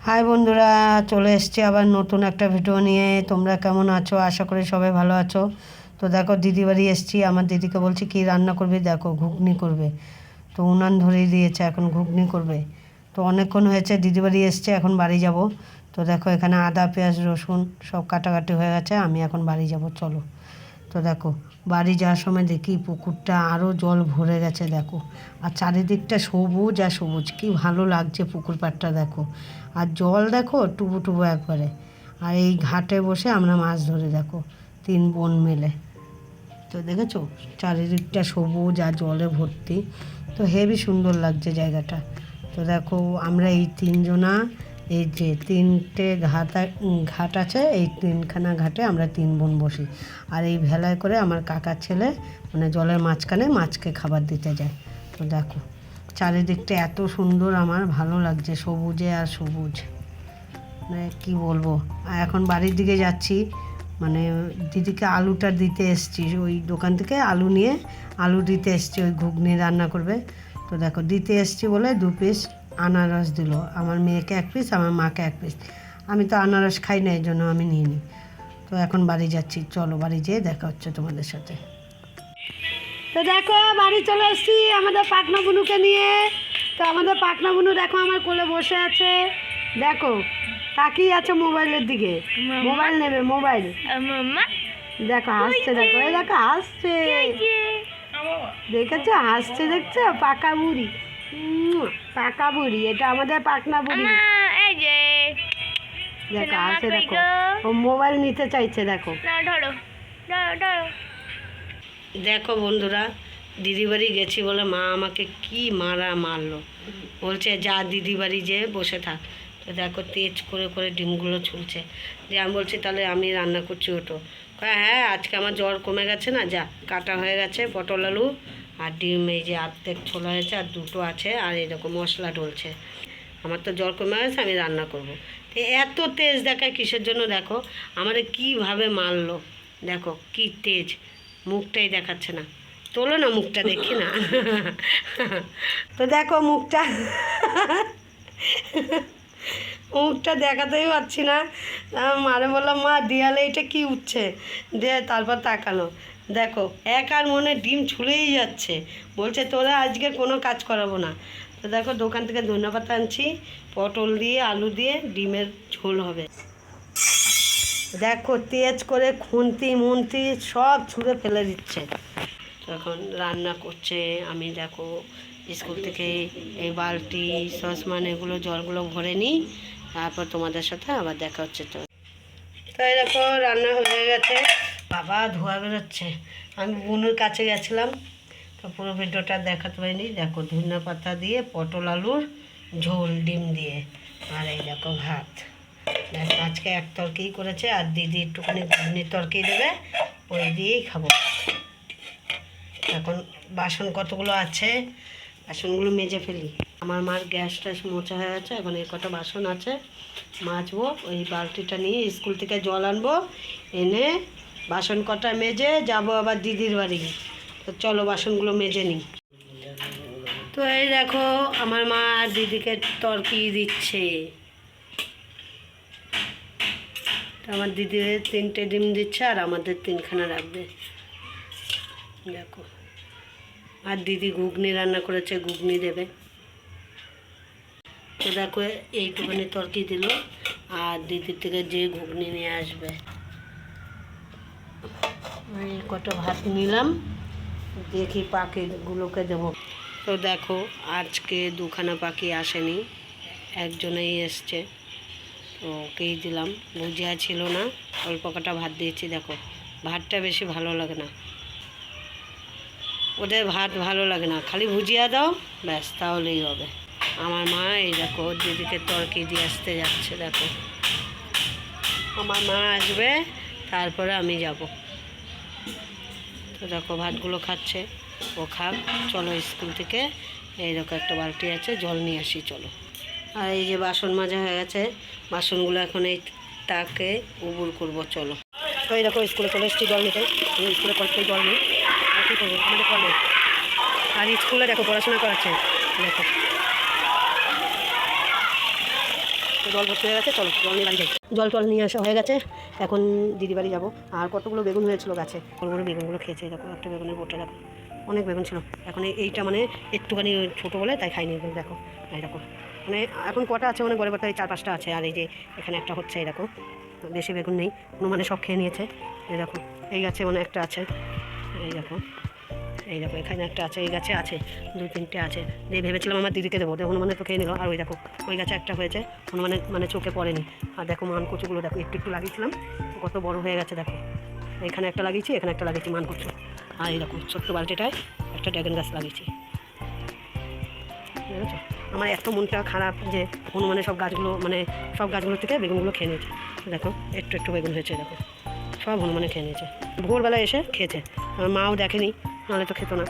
High বন্ধুরা, চলে এসেছি আবার নতুন একটা ভিডিও নিয়ে। তোমরা কেমন আছো? আশা করি সবাই ভালো আছো। তো দেখো, দিদি বাড়ি এসেছি। আমার দিদিকে বলছি কি রান্না করবে, দেখো ঘুগনি করবে। তো উনান ধরিয়ে দিয়েছে, এখন ঘুগনি করবে। তো অনেকক্ষণ হয়েছে, দিদি বাড়ি এসছে, এখন বাড়ি যাব। তো দেখো এখানে আদা পেঁয়াজ রসুন সব কাটাকাটি হয়ে গেছে, আমি এখন বাড়ি যাব, চলো। তো দেখো বাড়ি যাওয়ার সময় দেখি পুকুরটা আরও জল ভরে গেছে, দেখো। আর চারিদিকটা সবুজ আর সবুজ, কি ভালো লাগছে পুকুর পাড়টা, দেখো। আর জল দেখো টুবু টুবু একবারে। আর এই ঘাটে বসে আমরা মাছ ধরে, দেখো 3 বোন মিলে। তো দেখেছো চারিদিকটা সবুজ আর জলে ভর্তি। তো হেবি সুন্দর লাগছে জায়গাটা। তো দেখো আমরা এই 3 জনা, এই যে 3টে ঘাট আছে, এই 3খানা ঘাটে আমরা 3 বোন বসি। আর এই ভেলায় করে আমার কাকার ছেলে মানে জলের মাঝখানে মাছকে খাবার দিতে যায়। তো দেখো চারিদিকটা এত সুন্দর, আমার ভালো লাগছে, সবুজে আর সবুজ, মানে কী বলবো। আর এখন বাড়ির দিকে যাচ্ছি, মানে দিদিকে আলুটা দিতে এসছি, ওই দোকান থেকে আলু নিয়ে আলু দিতে এসছি, ওই ঘুগনি রান্না করবে। তো দেখো দিতে এসছি বলে 2 পিস আনারস দিল, আমার মেয়েকে 1 পিস, আমার মাকে 1 পিস। আমি তো আনারস খাই না, এই জন্য আমি নিয়ে নিই। তো এখন বাড়ি যাচ্ছি, চলো বাড়ি যেয়ে দেখা হচ্ছে তোমাদের সাথে। তো দেখো বাড়ি চলে এসছি আমাদের পাকনা বুনুকে নিয়ে। তো আমাদের পাকনা বুনু দেখো আমার কোলে বসে আছে, দেখো তাকিয়ে আছে মোবাইলের দিকে, মোবাইল নেবে মোবাইল। দেখো হাসছে, দেখো এই দেখো হাসছে, দেখেছো হাসছে, দেখছো পাকা বুড়ি, পাকা বুড়ি, এটা আমাদের পাকনা বুড়ি। দেখো হাসছে, দেখো ও মোবাইল নিতে চাইছে, দেখো। দেখো বন্ধুরা, দিদি বাড়ি গেছি বলে মা আমাকে কি মারলো, বলছে যা দিদি বাড়ি যেয়ে বসে থাক। তো দেখো তেজ করে করে ডিমগুলো ছুলছে, যে আমি বলছি তাহলে আমি রান্না করছি, ওটো হ্যাঁ আজকে আমার জ্বর কমে গেছে না, যা কাটা হয়ে গেছে পটল আলু আর ডিম, এই যে আর্ধেক ছোলা হয়েছে আর 2টো আছে, আর এরকম মশলা ঢলছে, আমার তো জ্বর কমে গেছে, আমি রান্না করব। তো এত তেজ দেখায় কিসের জন্য, দেখো আমারে কীভাবে মারলো, দেখো কি তেজ, মুখটাই দেখাচ্ছে না, তোলো না মুখটা দেখি না। তো দেখো মুখটা, মুখটা দেখাতেই পারছি না। মারে বললাম মা দেয়ালে এটা কি উঠছে, দিয়ে তারপর তাকালো, দেখো এক আর মনে ডিম ছুলেই যাচ্ছে, বলছে তোরা আজকে কোনো কাজ করাবো না। তো দেখো দোকান থেকে ধনেপাতা আনছি, পটল দিয়ে আলু দিয়ে ডিমের ঝোল হবে। দেখো তেজ করে খুন্তি মুন্তি সব ছুঁড়ে ফেলে দিচ্ছে। তখন রান্না করছে, আমি দেখো স্কুল থেকে এই বালতি সসমান এগুলো জলগুলো ভরে নিই, তারপর তোমাদের সাথে আবার দেখা হচ্ছে। তো তাই দেখো রান্না হয়ে গেছে, বাবা ধোয়া বেরোচ্ছে। আমি বুনুর কাছে গেছিলাম, তো পুরো ভিডিওটা দেখাতে পারিনি। দেখো ধনিয়া পাতা দিয়ে পটল আলুর ঝোল ডিম দিয়ে, আর এই দেখো ভাত। দেখো আজকে এক তরকারি করেছে, আর দিদি একটুখানি ঘুগনির তরকারি দেবে, ওই দিয়েই খাবো। এখন বাসন কতগুলো আছে, বাসনগুলো মেজে ফেলি। আমার মার গ্যাস ট্যাস মোছা হয়ে গেছে, এখন এই কটা বাসন আছে মাজবো। ওই বালতিটা নিয়ে স্কুল থেকে জল আনবো, এনে বাসন কটা মেজে যাব আবার দিদির বাড়ি। তো চলো বাসনগুলো মেজে নিই। তো এই দেখো আমার মা আর দিদিকে তরকারি দিচ্ছে। আমার দিদির 3টে ডিম দিচ্ছে, আর আমাদের 3খানা রাখবে, দেখো। আর দিদি ঘুগনি রান্না করেছে, ঘুগনি দেবে। তো দেখো এইটুখানি তরকারি দিল, আর দিদির থেকে যে ঘুগনি নিয়ে আসবে। এই কটা ভাত নিলাম, দেখি পাখিগুলোকে দেবো। তো দেখো আজকে 2খানা পাখি আসেনি, একজনেই এসছে, তো ওকেই দিলাম। ভুজিয়া ছিল না, অল্প কটা ভাত দিয়েছি। দেখো ভাতটা বেশি ভালো লাগে না, ওদের ভাত ভালো লাগে না, খালি ভুজিয়া দাও ব্যাস, তাহলেই হবে। আমার মা এই দেখো দিদিকে তরকারি দিয়ে আসতে যাচ্ছে, দেখো আমার মা আসবে তারপরে আমি যাব। তো দেখো ভাতগুলো খাচ্ছে, ও খাক, চলো স্কুল থেকে এই দেখো একটা বালতি আছে, জল নিয়ে আসি চলো। আর এই যে বাসন মাজা হয়ে গেছে, বাসনগুলো এখন এই তাকে উবুর করবো, চলো। তো এই দেখো স্কুলে চলে এসেছি জল নিতে, স্কুলে করতে জল নিই, আর কী করবো আমাদের কলে। আর স্কুলে দেখো পড়াশোনা করাচ্ছে, দেখো তো জল ভর্তি হয়ে গেছে, চলো জল নিয়ে বাড়ি যাই। জল টল নিয়ে আসা হয়ে গেছে, এখন দিদি বাড়ি যাবো। আর কতগুলো বেগুন হয়েছিল গাছে, বড় বড় বেগুনগুলো খেয়েছে। দেখো একটা বেগুনের বোটা দেখো, অনেক বেগুন ছিল। এখন এইটা মানে একটুখানি ছোটো বলে তাই খাইনি। দেখো এই দেখো, মানে এখন কটা আছে, মানে গড়ে গড়ে 4-5টা আছে। আর এই যে এখানে একটা হচ্ছে, এই দেখো বেশি বেগুন নেই, মানে সব খেয়ে নিয়েছে। এই দেখো এই গাছে মানে একটা আছে, এই দেখো এই দেখো এখানে একটা আছে, এই গাছে আছে 2-3টে আছে। যে ভেবেছিলাম আমার দিদিকে দেবো, হনুমানে তো খেয়ে নিল। আর ওই দেখো ওই গাছে একটা হয়েছে, হনুমানের মানে চোখে পড়েনি। আর দেখো মান কচুগুলো দেখো, একটু একটু লাগিয়েছিলাম, কত বড় হয়ে গেছে দেখো। এখানে একটা লাগিয়েছি, এখানে একটা লাগিয়েছি মান কচু। আর এইরকম ছোট্ট বালতিটায় একটা ড্রাগন গাছ লাগিয়েছি, বুঝেছো। আমার এত মনটা খারাপ যে হনুমানের সব গাছগুলো, মানে সব গাছগুলো থেকে বেগুনগুলো খেয়ে নিয়েছে। দেখো একটু একটু বেগুন হয়েছে, দেখো সব হনুমানে খেয়ে নিয়েছে। ভোরবেলা এসে খেয়েছে, আমার মাও দেখেনি, নাহলে তো খেত না।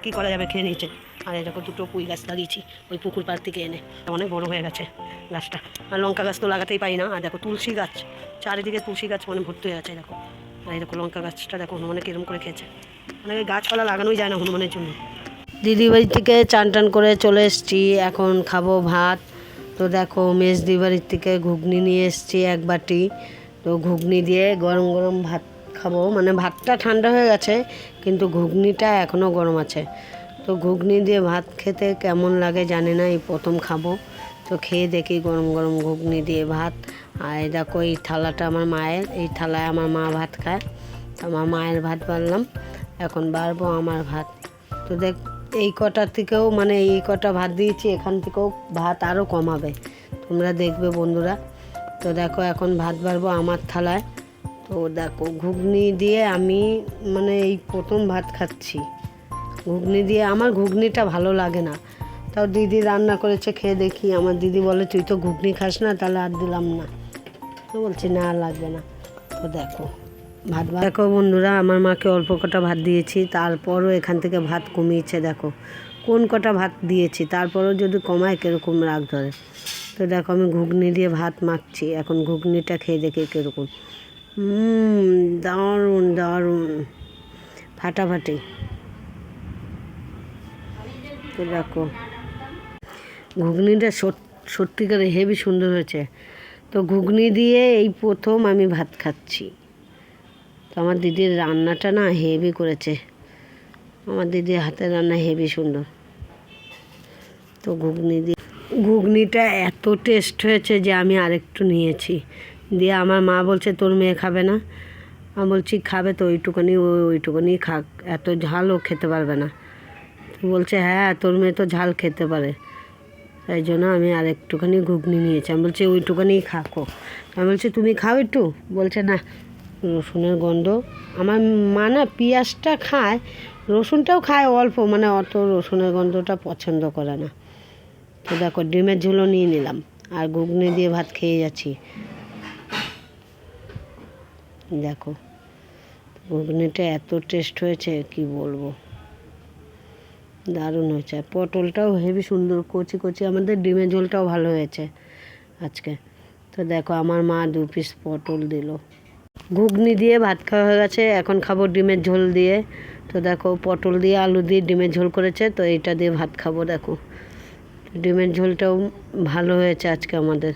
কী করা যাবে, খেয়ে নিয়েছে। আর এই দেখো 2টো পুঁই গাছ লাগিয়েছি ওই পুকুর পাড় থেকে এনে, অনেক বড় হয়ে গেছে গাছটা। আর লঙ্কা গাছ তো লাগাতেই পারি না। আর দেখো তুলসী গাছ, চারিদিকে তুলসী গাছ মানে ভর্তি হয়ে গেছে দেখো। আর এই দেখো লঙ্কা গাছটা দেখো হনুমানে কিরম করে খেয়েছে। মানে গাছপালা লাগানোই যায় না হনুমানের জন্য। দিদি বাড়ি থেকে চান টান করে চলে এসেছি, এখন খাবো ভাত। তো দেখো মেজদি বাড়ির থেকে ঘুগনি নিয়ে এসেছি 1 বাটি। তো ঘুগনি দিয়ে গরম গরম ভাত খাবো, মানে ভাতটা ঠান্ডা হয়ে গেছে কিন্তু ঘুগনিটা এখনও গরম আছে। তো ঘুগনি দিয়ে ভাত খেতে কেমন লাগে জানি না, এই প্রথম খাবো। তো খেয়ে দেখি গরম গরম ঘুগনি দিয়ে ভাত। আর এই দেখো এই থালাটা আমার মায়ের, এই থালায় আমার মা ভাত খায়। আমার মায়ের ভাত বাড়লাম, এখন বাড়বো আমার ভাত। তো দেখ এই কটার থেকেও, মানে এই কটা ভাত দিয়েছি, এখান থেকেও ভাত আরও কমাবে, তোমরা দেখবে বন্ধুরা। তো দেখো এখন ভাত বাড়বো আমার থালায়। তো দেখো ঘুগনি দিয়ে আমি মানে এই প্রথম ভাত খাচ্ছি ঘুগনি দিয়ে। আমার ঘুগনিটা ভালো লাগে না, তাও দিদি রান্না করেছে, খেয়ে দেখি। আমার দিদি বলে তুই তো ঘুগনি খাস না, তাহলে আর দিলাম না। তো বলছি না লাগবে না। তো দেখো ভাত, দেখো বন্ধুরা আমার মাকে অল্প কটা ভাত দিয়েছি, তারপরও এখান থেকে ভাত কমিয়েছে। দেখো কোন কটা ভাত দিয়েছি, তারপরও যদি কমায় কীরকম রাগ ধরে। তো দেখো আমি ঘুগনি দিয়ে ভাত মাখছি, এখন ঘুগনিটা খেয়ে দেখি কীরকম। দারুণ দারুণ, ফাটাফাটি। তো দেখো ঘুগনিটা সত্যিকারে হেবি সুন্দর হয়েছে। তো ঘুগনি দিয়ে এই প্রথম আমি ভাত খাচ্ছি। তো আমার দিদির রান্নাটা না হেভি করেছে, আমার দিদির হাতের রান্না হেভি সুন্দর। তো ঘুগনিটা এত টেস্ট হয়েছে যে আমি আরেকটু নিয়েছি। দিয়ে আমার মা বলছে তোর মেয়ে খাবে না, আমি বলছি খাবে তো, ওইটুকুনি খাক, এত ঝালও খেতে পারবে না। তো বলছে হ্যাঁ তোর মেয়ে তো ঝাল খেতে পারে, তাই জন্য আমি আরেকটুখানি ঘুগনি নিয়েছি। আমি বলছি ওইটুকুনি খাকো। আমি বলছি তুমি খাও একটু, বলছে না রসুনের গন্ধ। আমার মা না পেঁয়াজটা খায়, রসুনটাও খায় অল্প, মানে অত রসুনের গন্ধটা পছন্দ করে না। তো দেখো ডিমের ঝোলও নিয়ে নিলাম, আর ঘুগনি দিয়ে ভাত খেয়ে যাচ্ছি। দেখো ঘুগনিটা এত টেস্ট হয়েছে কি বলবো, দারুণ হয়েছে। পটলটাও হেবি সুন্দর কচি কচি, আমাদের ডিমের ঝোলটাও ভালো হয়েছে আজকে। তো দেখো আমার মা 2 পিস পটল দিল। ঘুগনি দিয়ে ভাত খাওয়া হয়ে গেছে, এখন খাবো ডিমের ঝোল দিয়ে। তো দেখো পটল দিয়ে আলু দিয়ে ডিমের ঝোল করেছে, তো এইটা দিয়ে ভাত খাবো। দেখো ডিমের ঝোলটাও ভালো হয়েছে আজকে আমাদের।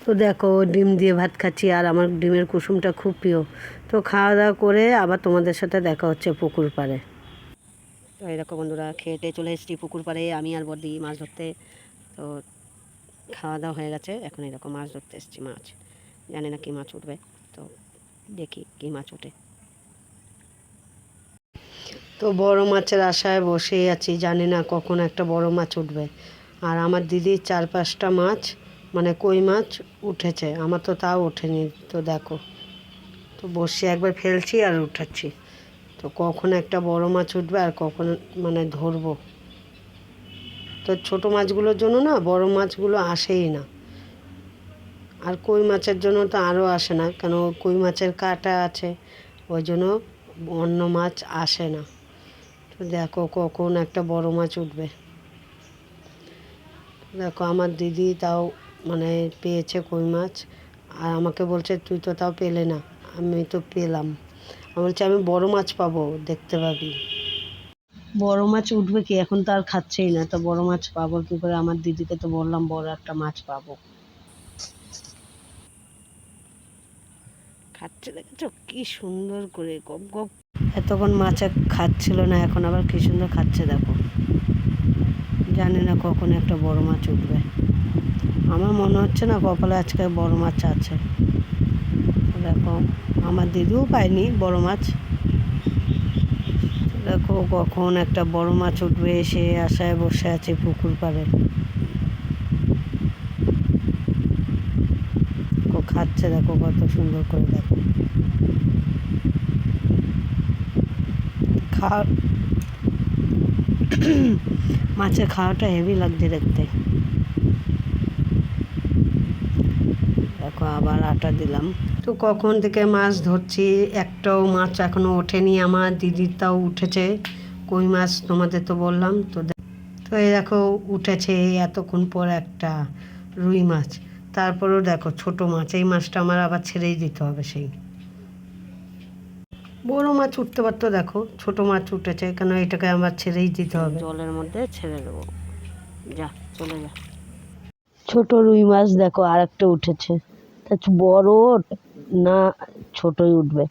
তো দেখো ডিম দিয়ে ভাত খাচ্ছি, আর আমার ডিমের কুসুমটা খুব প্রিয়। তো খাওয়া দাওয়া করে আবার তোমাদের সাথে দেখা হচ্ছে পুকুর পাড়ে। তো এরকম বন্ধুরা খেতে চলে এসেছি পুকুর পাড়ে, আমি আর বড়দি মাছ ধরতে। তো খাওয়া দাওয়া হয়ে গেছে, এখন এরকম মাছ ধরতে এসেছি। মাছ জানি না কী মাছ উঠবে, তো দেখি কী মাছ ওঠে। তো বড় মাছের আশায় বসেই আছি, জানি না কখন একটা বড় মাছ উঠবে। আর আমার দিদির 4-5টা মাছ, মানে কই মাছ উঠেছে, আমার তো তাও ওঠেনি। তো দেখো তো বসে একবার ফেলছি আর উঠাচ্ছি। তো কখন একটা বড় মাছ উঠবে আর কখন মানে ধরবো। তো ছোটো মাছগুলোর জন্য না বড় মাছগুলো আসেই না, আর কই মাছের জন্য তো আরও আসে না, কেন কই মাছের কাঁটা আছে, ওই জন্য অন্য মাছ আসে না। তো দেখো কখন একটা বড় মাছ উঠবে। দেখো আমার দিদি তাও মানে পেয়েছে কই মাছ, আর আমাকে বলছে তুই তো তাও পেলে না, আমি তো পেলাম। আমি বলছি আমি বড় মাছ পাবো, দেখতে পাবি। বড় মাছ উঠবে কি, এখন তো আর খাচ্ছেই না, তো বড় মাছ পাবো কি করে? আমার দিদিকে তো বললাম বড় একটা মাছ পাবো। খাচ্ছে দেখেছো কি সুন্দর করে, গপ গপ। এতক্ষণ মাছে খাচ্ছিল না, এখন আবার কি সুন্দর খাচ্ছে দেখো। জানি না কখন একটা বড় মাছ উঠবে। আমার মনে হচ্ছে না কপালে আজকে বড় মাছ আছে। দেখো আমার দিদিও পায়নি বড় মাছ। দেখো কখন একটা বড় মাছ উঠবে, সে আশায় বসে আছে পুকুর পাড়ে। খাচ্ছে দেখো কত সুন্দর করে, দেখো খাওয়া। মাছের খাওয়াটা হেভি লাগছে দেখতে। দেখো আবার আটা দিলাম। তো কখন থেকে মাছ ধরছি, একটাও মাছ এখনো ওঠেনি। আমার দিদির তাও উঠেছে কই মাছ, তোমাদের তো বললাম তো। তো এই দেখো উঠেছে এতক্ষণ পর একটা রুই মাছ। তারপরেও দেখো ছোট মাছ, এই মাছটা আমার আবার ছেড়েই দিতে হবে। সেই বড় মাছ উঠতে পারতো, দেখো ছোট মাছ উঠেছে, কেন এটাকে আমার ছেড়েই দিতে হবে। জলের মধ্যে ছেড়ে দেবো, যা চলে যা। ছোট রুই মাছ দেখো আর একটা উঠেছে। বড় না, ছোটই উঠবে।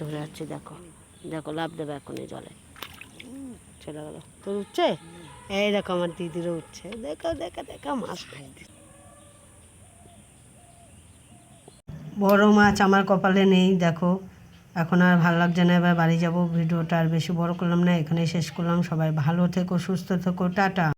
ধরে আছে দেখো, দেখো লাভ দেবে এখনই জলে, চলে গেল। তো উঠছে, এই দেখো আমার দিদিরও উঠছে। দেখো দেখো দেখো মাছ বড় মাছ আমার কপালে নেই দেখো। এখন আর ভালো লাগছে না, এবার বাড়ি যাব। ভিডিওটা আর বেশি বড় করলাম না, এখানেই শেষ করলাম। সবাই ভালো থেকো, সুস্থ থেকো, টাটা।